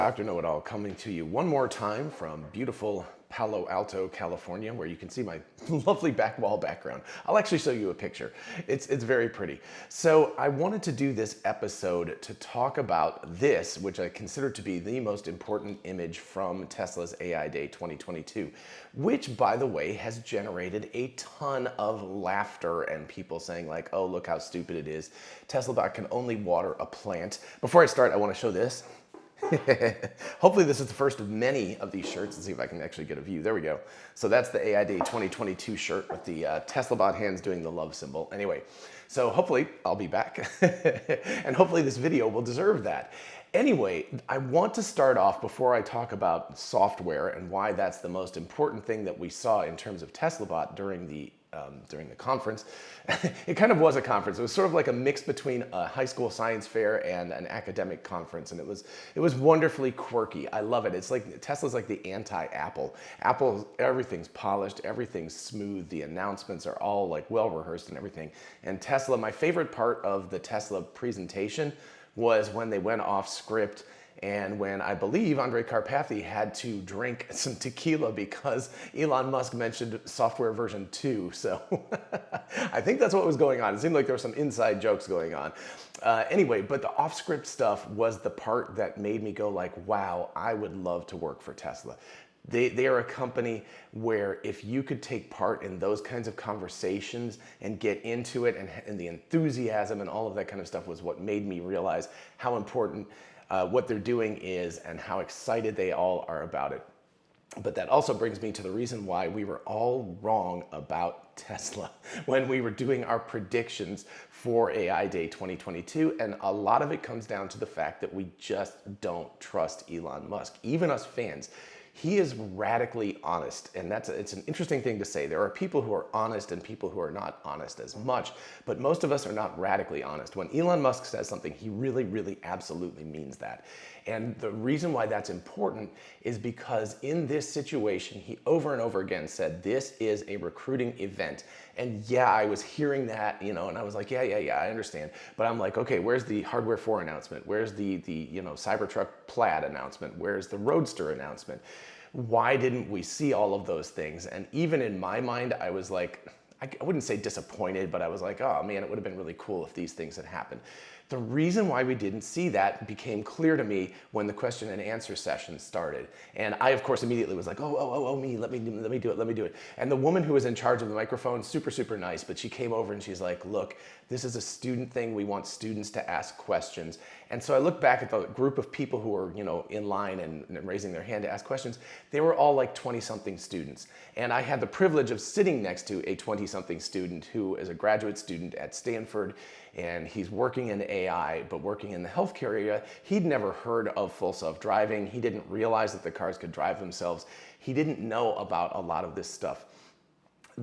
Dr. Know-It-All coming to you one more time from beautiful Palo Alto, California, where you can see my lovely back wall background. I'll actually show you a picture. It's very pretty. So I wanted to do this episode to talk about this, which I consider to be the most important image from Tesla's AI Day 2022, which, by the way, has generated a ton of laughter and people saying like, oh, look how stupid it is. TeslaBot can only water a plant. Before I start, I want to show this. Hopefully this is the first of many of these shirts. Let's see if I can actually get a view. There we go. So that's the AI Day 2022 shirt with the TeslaBot hands doing the love symbol. Anyway, so hopefully I'll be back and hopefully this video will deserve that. Anyway, I want to start off before I talk about software and why that's the most important thing that we saw in terms of TeslaBot during the conference. It kind of was a conference. It was sort of like a mix between a high school science fair and an academic conference, and it was wonderfully quirky. I love it. It's like Tesla's like the anti-Apple. Apple, everything's polished, everything's smooth. The announcements are all like well rehearsed and everything. And Tesla, my favorite part of the Tesla presentation was when they went off script and when I believe Andre Carpathy had to drink some tequila because Elon Musk mentioned software version 2. So I think that's what was going on. It seemed like there were some inside jokes going on. Anyway, but the off-script stuff was the part that made me go like, wow, I would love to work for Tesla. They are a company where if you could take part in those kinds of conversations and get into it, and the enthusiasm and all of that kind of stuff was what made me realize how important what they're doing is and how excited they all are about it. But that also brings me to the reason why we were all wrong about Tesla when we were doing our predictions for AI Day 2022. And a lot of it comes down to the fact that we just don't trust Elon Musk, even us fans. He is radically honest, and it's an interesting thing to say. There are people who are honest and people who are not honest as much, but most of us are not radically honest. When Elon Musk says something, he really, really absolutely means that. And the reason why that's important is because in this situation, he over and over again said, this is a recruiting event. And yeah, I was hearing that, and I was like, yeah, I understand. But I'm like, okay, where's the Hardware 4 announcement? Where's the Cybertruck Plaid announcement? Where's the Roadster announcement? Why didn't we see all of those things? And even in my mind, I was like, I wouldn't say disappointed, but I was like, oh man, it would have been really cool if these things had happened. The reason why we didn't see that became clear to me when the question and answer session started. And I, of course, immediately was like, oh, me, let me do it. And the woman who was in charge of the microphone, super nice, but she came over and she's like, look, this is a student thing. We want students to ask questions. And so I look back at the group of people who were, in line and raising their hand to ask questions. They were all like 20-something students. And I had the privilege of sitting next to a 20-something student who is a graduate student at Stanford, and he's working in AI, but working in the healthcare area. He'd never heard of full self-driving. He didn't realize that the cars could drive themselves. He didn't know about a lot of this stuff.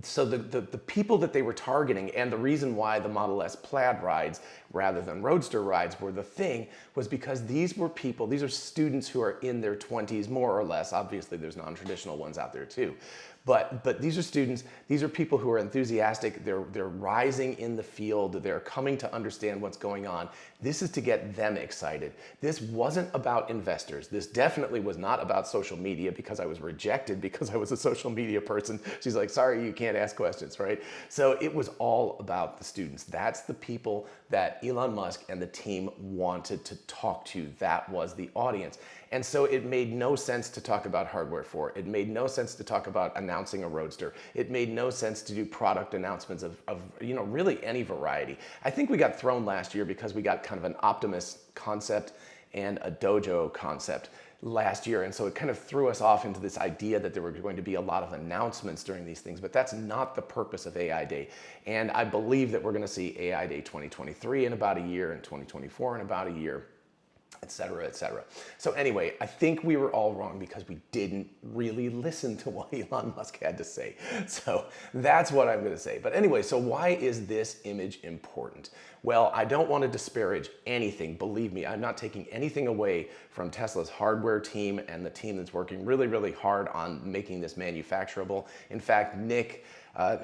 So the people that they were targeting, and the reason why the Model S Plaid rides rather than Roadster rides were the thing, was because these are students who are in their 20s, more or less. Obviously, there's non-traditional ones out there too. But these are students, these are people who are enthusiastic, they're rising in the field, they're coming to understand what's going on. This is to get them excited. This wasn't about investors. This definitely was not about social media, because I was rejected because I was a social media person. She's like, sorry, you can't ask questions, right? So it was all about the students. That's the people that Elon Musk and the team wanted to talk to. That was the audience. And so it made no sense to talk about Hardware 4. It made no sense to talk about announcing a Roadster. It made no sense to do product announcements of really any variety. I think we got thrown last year because we got kind of an Optimus concept and a Dojo concept last year. And so it kind of threw us off into this idea that there were going to be a lot of announcements during these things, but that's not the purpose of AI Day. And I believe that we're going to see AI Day 2023 in about a year and 2024 in about a year, et cetera, et cetera. So anyway, I think we were all wrong because we didn't really listen to what Elon Musk had to say. So that's what I'm going to say. But anyway, so why is this image important? Well, I don't want to disparage anything. Believe me, I'm not taking anything away from Tesla's hardware team and the team that's working really, really hard on making this manufacturable. In fact, Nick,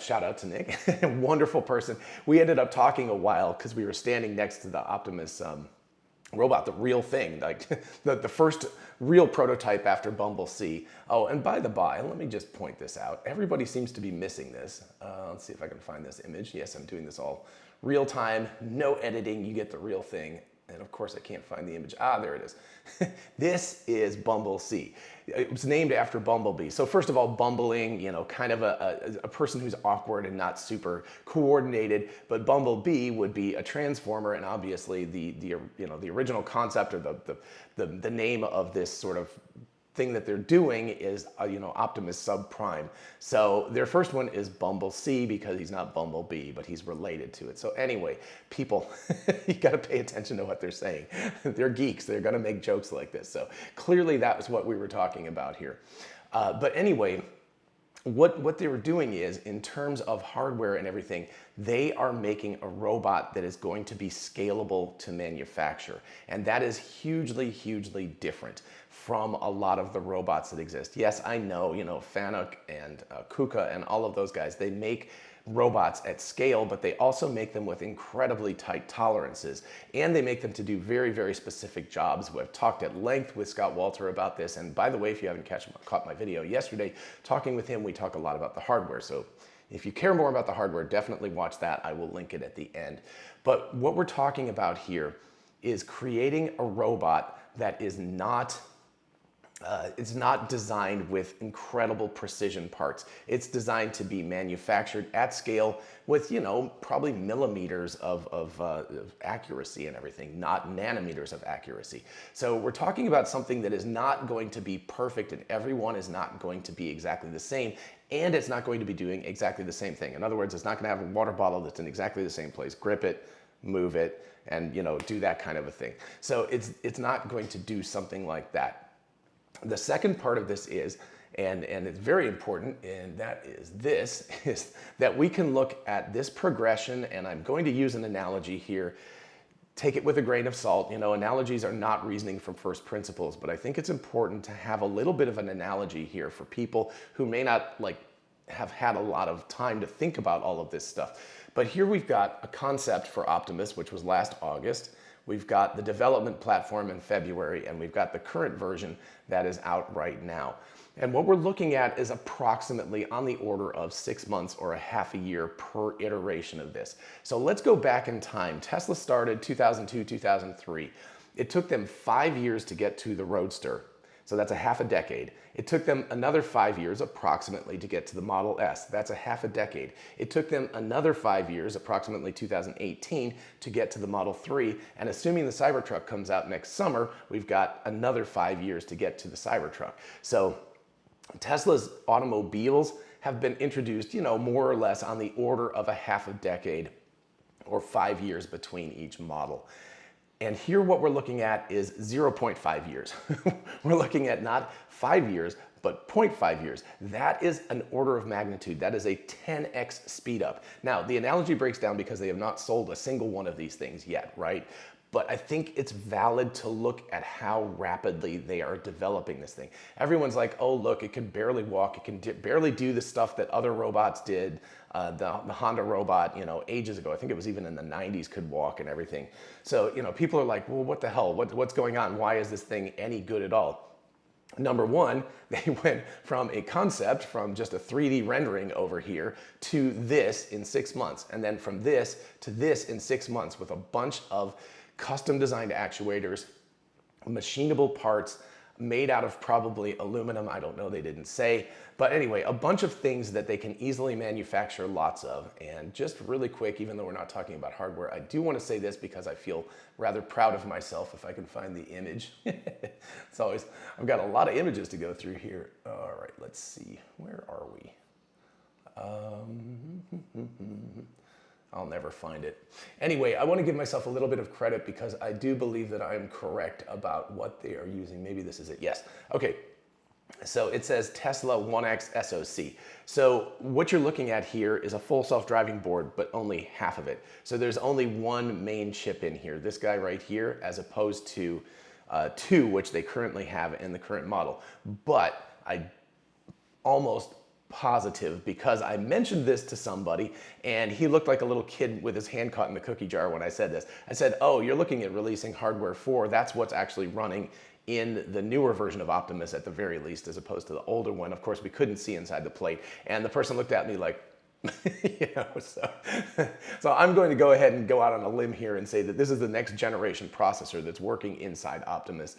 shout out to Nick, wonderful person. We ended up talking a while because we were standing next to the Optimus robot, the real thing, like the first real prototype after Bumble C. Oh, and by the by, let me just point this out. Everybody seems to be missing this. Let's see if I can find this image. Yes, I'm doing this all real time, no editing, you get the real thing. And of course I can't find the image. Ah, there it is. This is Bumble C. It was named after Bumblebee. So first of all, bumbling, you know, kind of a person who's awkward and not super coordinated, but Bumblebee would be a transformer, and obviously the you know, the original concept or the name of this sort of thing that they're doing is, you know, Optimus subprime. So their first one is Bumble C because he's not Bumblebee, but he's related to it. So anyway, people, you got to pay attention to what they're saying. They're geeks. They're going to make jokes like this. So clearly that was what we were talking about here. But anyway, what they were doing is, in terms of hardware and everything, they are making a robot that is going to be scalable to manufacture. And that is hugely, hugely different from a lot of the robots that exist. Yes, I know, you know, FANUC and KUKA and all of those guys, they make robots at scale, but they also make them with incredibly tight tolerances, and they make them to do very, very specific jobs. We've talked at length with Scott Walter about this, and by the way, if you haven't caught my video yesterday talking with him, we talk a lot about the hardware. So if you care more about the hardware, definitely watch that. I will link it at the end. But what we're talking about here is creating a robot that is not it's not designed with incredible precision parts. It's designed to be manufactured at scale with, you know, probably millimeters of accuracy and everything, not nanometers of accuracy. So we're talking about something that is not going to be perfect, and everyone is not going to be exactly the same, and it's not going to be doing exactly the same thing. In other words, it's not going to have a water bottle that's in exactly the same place. Grip it, move it, and, you know, do that kind of a thing. So it's not going to do something like that. The second part of this is, and it's very important, and that is this, is that we can look at this progression, and I'm going to use an analogy here. Take it with a grain of salt. You know, analogies are not reasoning from first principles, but I think it's important to have a little bit of an analogy here for people who may not have had a lot of time to think about all of this stuff. But here we've got a concept for Optimus, which was last August. We've got the development platform in February, and we've got the current version that is out right now. And what we're looking at is approximately on the order of 6 months or a half a year per iteration of this. So let's go back in time. Tesla started 2002, 2003. It took them 5 years to get to the Roadster. So that's a half a decade. It took them another 5 years approximately to get to the Model S. That's a half a decade. It took them another 5 years, approximately 2018, to get to the Model 3. And assuming the Cybertruck comes out next summer, we've got another 5 years to get to the Cybertruck. So Tesla's automobiles have been introduced, you know, more or less on the order of a half a decade or 5 years between each model. And here what we're looking at is 0.5 years. We're looking at not 5 years, but 0.5 years. That is an order of magnitude. That is a 10x speed up. Now, the analogy breaks down because they have not sold a single one of these things yet, right? But I think it's valid to look at how rapidly they are developing this thing. Everyone's like, oh, look, it can barely walk. It can barely do the stuff that other robots did. The Honda robot, you know, ages ago, I think it was even in the 90s, could walk and everything. So, you know, people are like, well, what the hell? What's going on? Why is this thing any good at all? Number one, they went from a concept, from just a 3D rendering over here, to this in 6 months. And then from this to this in 6 months with a bunch of custom designed actuators, machinable parts, made out of probably aluminum, I don't know, they didn't say. But anyway, a bunch of things that they can easily manufacture lots of. And just really quick, even though we're not talking about hardware, I do want to say this because I feel rather proud of myself if I can find the image. It's always, I've got a lot of images to go through here. All right, let's see, where are we? I'll never find it. Anyway, I want to give myself a little bit of credit because I do believe that I am correct about what they are using. Maybe this is it. Yes. Okay. So it says Tesla 1X SoC. So what you're looking at here is a full self-driving board, but only half of it. So there's only one main chip in here, this guy right here, as opposed to two, which they currently have in the current model. But I almost positive because I mentioned this to somebody and he looked like a little kid with his hand caught in the cookie jar when I said this. I said, oh, you're looking at releasing hardware 4. That's what's actually running in the newer version of Optimus at the very least, as opposed to the older one. Of course, we couldn't see inside the plate. And the person looked at me like, so I'm going to go ahead and go out on a limb here and say that this is the next generation processor that's working inside Optimus,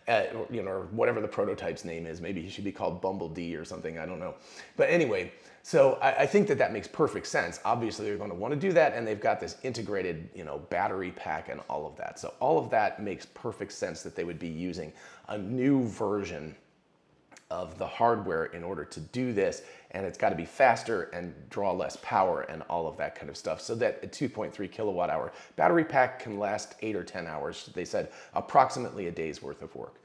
or whatever the prototype's name is. Maybe he should be called Bumblebee or something, I don't know. But anyway, so I think that makes perfect sense. Obviously, they're going to want to do that, and they've got this integrated, battery pack and all of that. So all of that makes perfect sense that they would be using a new version of the hardware in order to do this, and it's got to be faster and draw less power and all of that kind of stuff, so that a 2.3 kilowatt hour battery pack can last 8 or 10 hours. They said approximately a day's worth of work.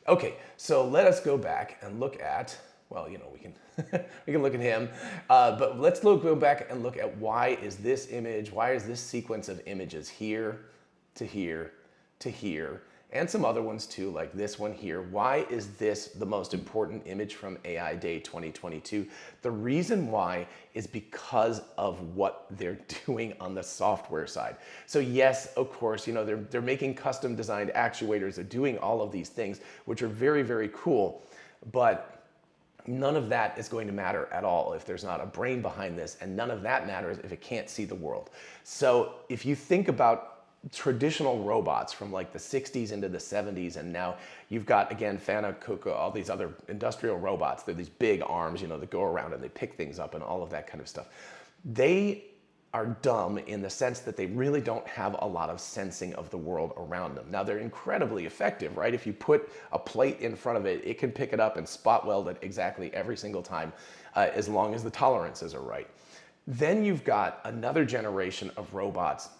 Okay, so let us go back and look at, well, we can we can look at him, but let's go back and look at why is this sequence of images here to here to here, and some other ones too, like this one here. Why is this the most important image from AI Day 2022? The reason why is because of what they're doing on the software side. So yes, of course, they're making custom designed actuators, they're doing all of these things, which are very, very cool, but none of that is going to matter at all if there's not a brain behind this, and none of that matters if it can't see the world. So if you think about traditional robots from like the 60s into the 70s, and now you've got, again, FANOPTIC, all these other industrial robots. They're these big arms, that go around and they pick things up and all of that kind of stuff. They are dumb in the sense that they really don't have a lot of sensing of the world around them. Now, they're incredibly effective, right? If you put a plate in front of it, it can pick it up and spot weld it exactly every single time, as long as the tolerances are right. Then you've got another generation of robots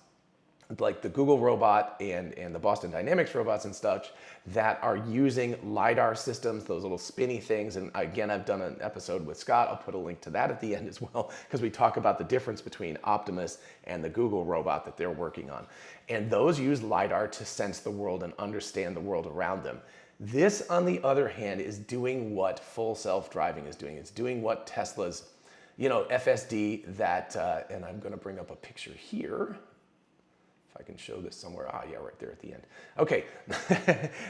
like the Google robot and the Boston Dynamics robots and such that are using LiDAR systems, those little spinny things. And again, I've done an episode with Scott. I'll put a link to that at the end as well, because we talk about the difference between Optimus and the Google robot that they're working on. And those use LiDAR to sense the world and understand the world around them. This, on the other hand, is doing what full self-driving is doing. It's doing what Tesla's, FSD and I'm going to bring up a picture here. I can show this somewhere. Yeah, right there at the end. Okay,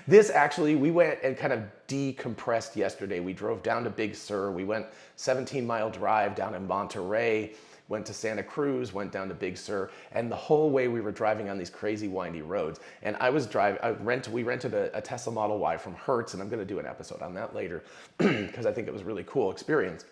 this actually, we went and kind of decompressed yesterday. We drove down to Big Sur. We went 17-mile drive down in Monterey, went to Santa Cruz, went down to Big Sur, and the whole way we were driving on these crazy windy roads. And we rented a Tesla Model Y from Hertz, and I'm going to do an episode on that later because I think it was a really cool experience.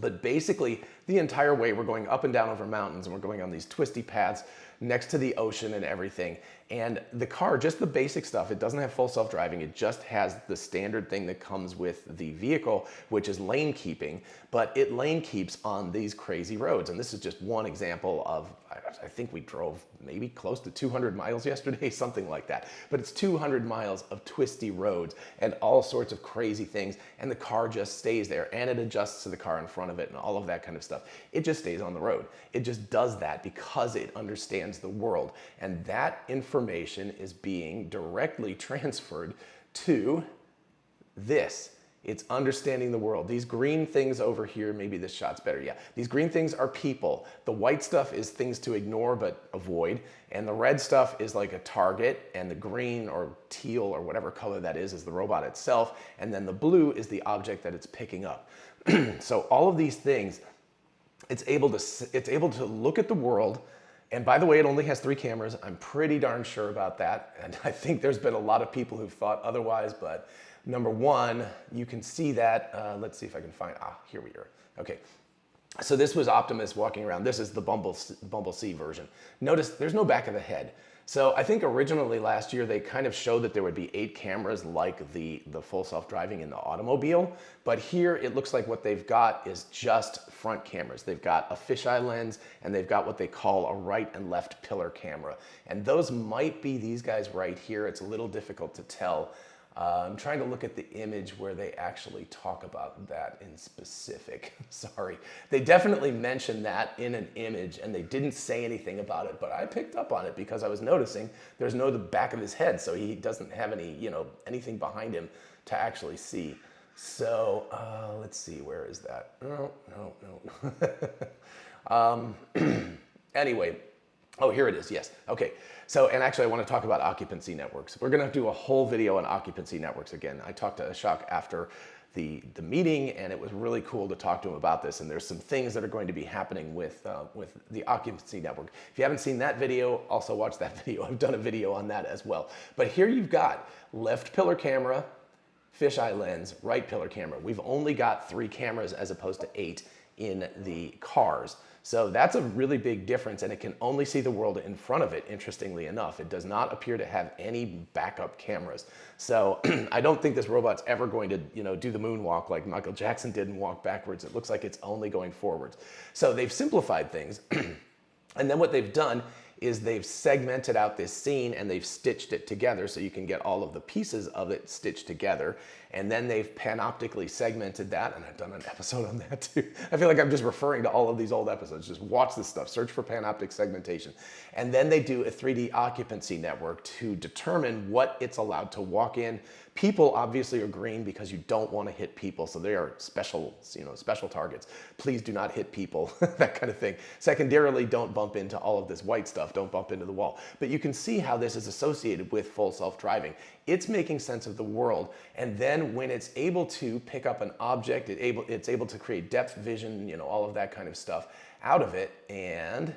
But basically, the entire way we're going up and down over mountains, and we're going on these twisty paths next to the ocean and everything. And the car, just the basic stuff, it doesn't have full self-driving. It just has the standard thing that comes with the vehicle, which is lane keeping, but it lane keeps on these crazy roads. And this is just one example of, I think we drove maybe close to 200 miles yesterday, something like that. But it's 200 miles of twisty roads and all sorts of crazy things. And the car just stays there, and it adjusts to the car in front of it and all of that kind of stuff. It just stays on the road. It just does that because it understands the world. And that information is being directly transferred to this. It's understanding the world. These green things over here, maybe this shot's better, yeah. These green things are people. The white stuff is things to ignore but avoid, and the red stuff is like a target, and the green or teal or whatever color that is the robot itself, and then the blue is the object that it's picking up. So all of these things, it's able to look at the world. And by the way, it only has 3 cameras. I'm pretty darn sure about that. And I think there's been a lot of people who've thought otherwise, but number one, you can see that. Let's see if I can find, here we are. Okay, so this was Optimus walking around. This is the Bumblebee version. Notice there's no back of the head. So I think originally last year they kind of showed that there would be 8 cameras like the full self-driving in the automobile, but here it looks like what they've got is just front cameras. They've got a fisheye lens, and they've got what they call a right and left pillar camera. And those might be these guys right here. It's a little difficult to tell. I'm trying to look at the image where they actually talk about that in specific. Sorry. They definitely mentioned that in an image, and they didn't say anything about it, but I picked up on it because I was noticing the back of his head, so he doesn't have any, anything behind him to actually see. So let's see, where is that? No, no, no. Anyway, oh, here it is, yes. Okay, so, and actually I want to talk about occupancy networks. We're going to do a whole video on occupancy networks again. I talked to Ashok after the meeting, and it was really cool to talk to him about this, and there's some things that are going to be happening with the occupancy network. If you haven't seen that video, also watch that video. I've done a video on that as well. But here you've got left pillar camera, fisheye lens, right pillar camera. We've only got 3 cameras as opposed to 8 in the cars. So that's a really big difference, and it can only see the world in front of it, interestingly enough. It does not appear to have any backup cameras. So I don't think this robot's ever going to, do the moonwalk like Michael Jackson did and walk backwards. It looks like it's only going forwards. So they've simplified things. And then what they've done is they've segmented out this scene and they've stitched it together so you can get all of the pieces of it stitched together. And then they've panoptically segmented that, and I've done an episode on that too. I feel like I'm just referring to all of these old episodes. Just watch this stuff, search for panoptic segmentation. And then they do a 3D occupancy network to determine what it's allowed to walk in. People obviously are green because you don't want to hit people, so they are special, special targets. Please do not hit people, that kind of thing. Secondarily, don't bump into all of this white stuff, don't bump into the wall. But you can see how this is associated with full self-driving. It's making sense of the world, and then when it's able to pick up an object, it's able to create depth vision, all of that kind of stuff out of it, and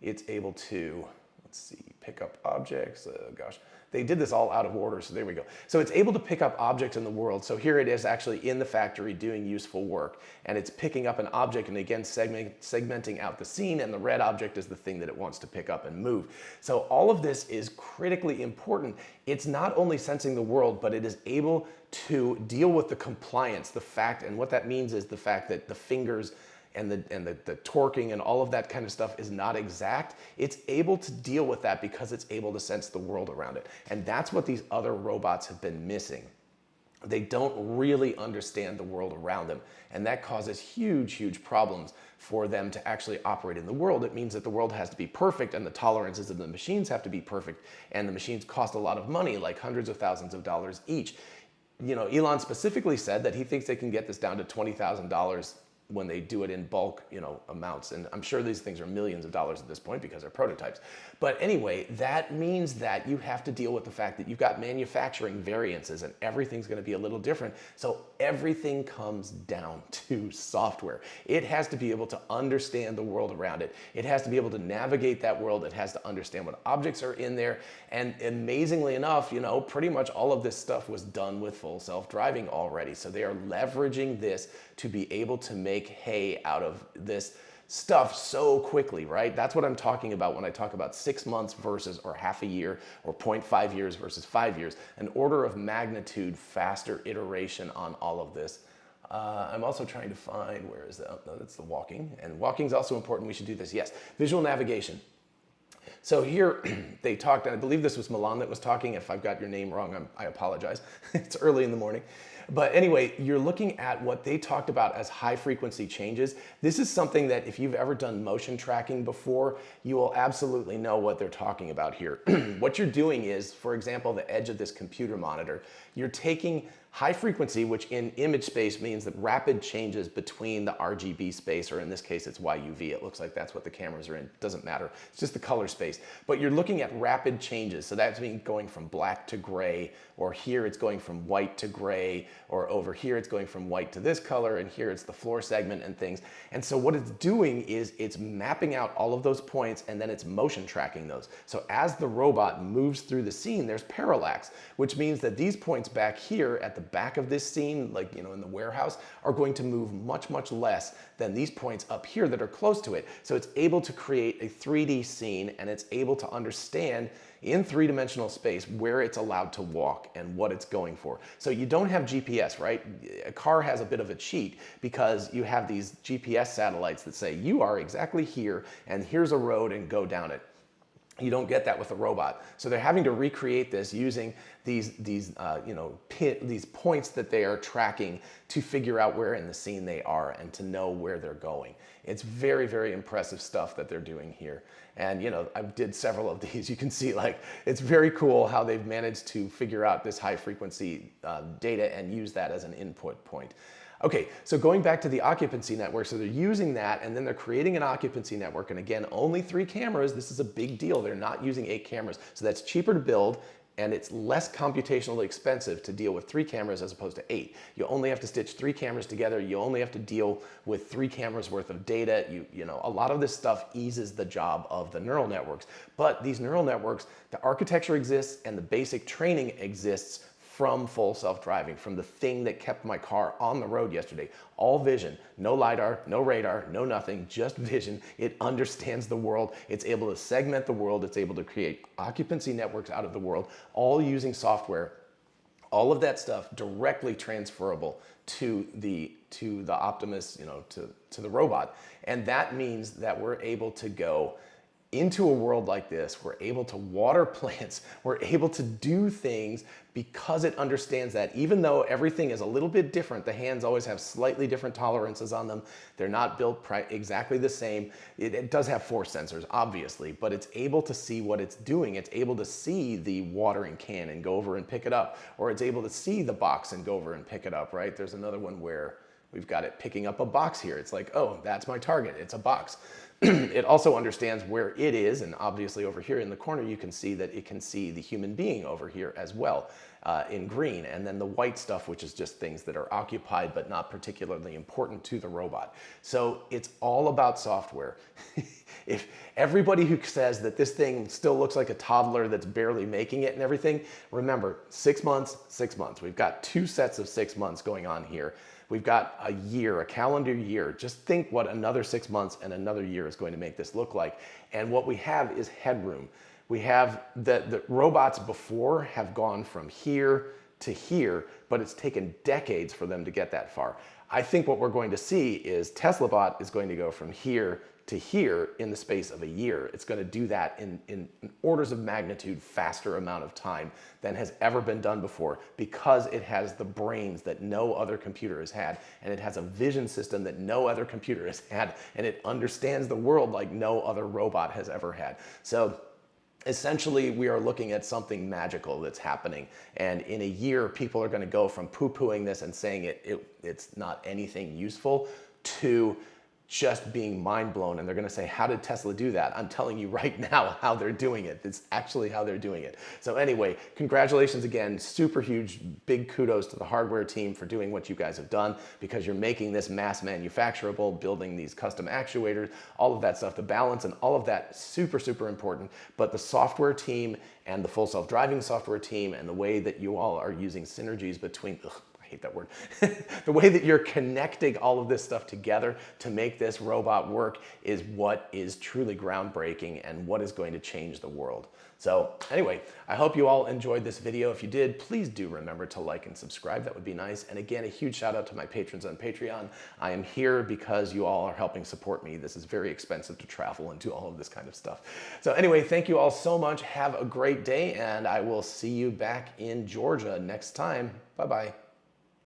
it's able to, let's see, pick up objects, gosh. They did this all out of order, so there we go. So it's able to pick up objects in the world. So here it is actually in the factory doing useful work, and it's picking up an object and again segmenting out the scene, and the red object is the thing that it wants to pick up and move. So all of this is critically important. It's not only sensing the world, but it is able to deal with the compliance, the fact, and what that means is the fact that the fingers and the torquing and all of that kind of stuff is not exact. It's able to deal with that because it's able to sense the world around it. And that's what these other robots have been missing. They don't really understand the world around them. And that causes huge, huge problems for them to actually operate in the world. It means that the world has to be perfect, and the tolerances of the machines have to be perfect. And the machines cost a lot of money, like hundreds of thousands of dollars each. Elon specifically said that he thinks they can get this down to $20,000 when they do it in bulk, amounts. And I'm sure these things are millions of dollars at this point because they're prototypes. But anyway, that means that you have to deal with the fact that you've got manufacturing variances and everything's gonna be a little different. So everything comes down to software. It has to be able to understand the world around it. It has to be able to navigate that world. It has to understand what objects are in there. And amazingly enough, pretty much all of this stuff was done with full self-driving already. So they are leveraging this to be able to make hay out of this stuff so quickly, right? That's what I'm talking about when I talk about 6 months versus, or half a year, or 0.5 years versus 5 years, an order of magnitude faster iteration on all of this. I'm also trying to find, where is that? Oh, no, that's the walking. And walking is also important. We should do this. Yes, visual navigation. So here they talked, and I believe this was Milan that was talking. If I've got your name wrong, I apologize. It's early in the morning. But anyway, you're looking at what they talked about as high frequency changes. This is something that if you've ever done motion tracking before, you will absolutely know what they're talking about here. What you're doing is, for example, the edge of this computer monitor, you're taking high frequency, which in image space means that rapid changes between the RGB space, or in this case, it's YUV. It looks like that's what the cameras are in. Doesn't matter. It's just the color space. But you're looking at rapid changes. So that's mean going from black to gray, or here it's going from white to gray, or over here it's going from white to this color, and here it's the floor segment and things. And so what it's doing is it's mapping out all of those points, and then it's motion tracking those. So as the robot moves through the scene, there's parallax, which means that these points back here at the back of this scene, like in the warehouse, are going to move much, much less than these points up here that are close to it. So it's able to create a 3D scene, and it's able to understand in three-dimensional space where it's allowed to walk and what it's going for. So you don't have GPS, right? A car has a bit of a cheat because you have these GPS satellites that say you are exactly here and here's a road and go down it. You don't get that with a robot. So they're having to recreate this using these points that they are tracking to figure out where in the scene they are and to know where they're going. It's very, very impressive stuff that they're doing here. And I did several of these. You can see it's very cool how they've managed to figure out this high frequency data and use that as an input point. Okay, so going back to the occupancy network, so they're using that and then they're creating an occupancy network. And again, only 3 cameras. This is a big deal. They're not using 8 cameras. So that's cheaper to build and it's less computationally expensive to deal with 3 cameras as opposed to 8. You only have to stitch 3 cameras together. You only have to deal with 3 cameras worth of data. A lot of this stuff eases the job of the neural networks. But these neural networks, the architecture exists and the basic training exists from full self-driving, from the thing that kept my car on the road yesterday. All vision, no LiDAR, no radar, no nothing, just vision. It understands the world. It's able to segment the world. It's able to create occupancy networks out of the world, all using software. All of that stuff directly transferable to the Optimus, to the robot. And that means that we're able to go into a world like this. We're able to water plants. We're able to do things because it understands that even though everything is a little bit different, the hands always have slightly different tolerances on them. They're not built exactly the same. It does have force sensors, obviously, but it's able to see what it's doing. It's able to see the watering can and go over and pick it up, or it's able to see the box and go over and pick it up, right? There's another one where we've got it picking up a box here. It's like, oh, that's my target. It's a box. It also understands where it is, and obviously over here in the corner you can see that it can see the human being over here as well in green, and then the white stuff, which is just things that are occupied but not particularly important to the robot. So it's all about software. If everybody who says that this thing still looks like a toddler that's barely making it and everything, remember, 6 months, 6 months. We've got 2 sets of 6 months going on here. We've got a year, a calendar year. Just think what another 6 months and another year is going to make this look like. And what we have is headroom. We have the robots before have gone from here to here, but it's taken decades for them to get that far. I think what we're going to see is TeslaBot is going to go from here to here in the space of a year. It's going to do that in orders of magnitude faster amount of time than has ever been done before, because it has the brains that no other computer has had, and it has a vision system that no other computer has had, and it understands the world like no other robot has ever had. So essentially, we are looking at something magical that's happening. And in a year, people are going to go from poo-pooing this and saying it's not anything useful to just being mind blown. And they're going to say, how did Tesla do that? I'm telling you right now how they're doing it. It's actually how they're doing it. So anyway, congratulations again. Super huge, big kudos to the hardware team for doing what you guys have done, because you're making this mass manufacturable, building these custom actuators, all of that stuff, the balance and all of that, super, super important. But the software team and the full self-driving software team and the way that you all are using synergies between, I hate that word, the way that you're connecting all of this stuff together to make this robot work is what is truly groundbreaking and what is going to change the world. So anyway, I hope you all enjoyed this video. If you did, please do remember to like and subscribe. That would be nice. And again, a huge shout out to my patrons on Patreon. I am here because you all are helping support me. This is very expensive to travel and do all of this kind of stuff. So anyway, thank you all so much. Have a great day, and I will see you back in Georgia next time. Bye-bye.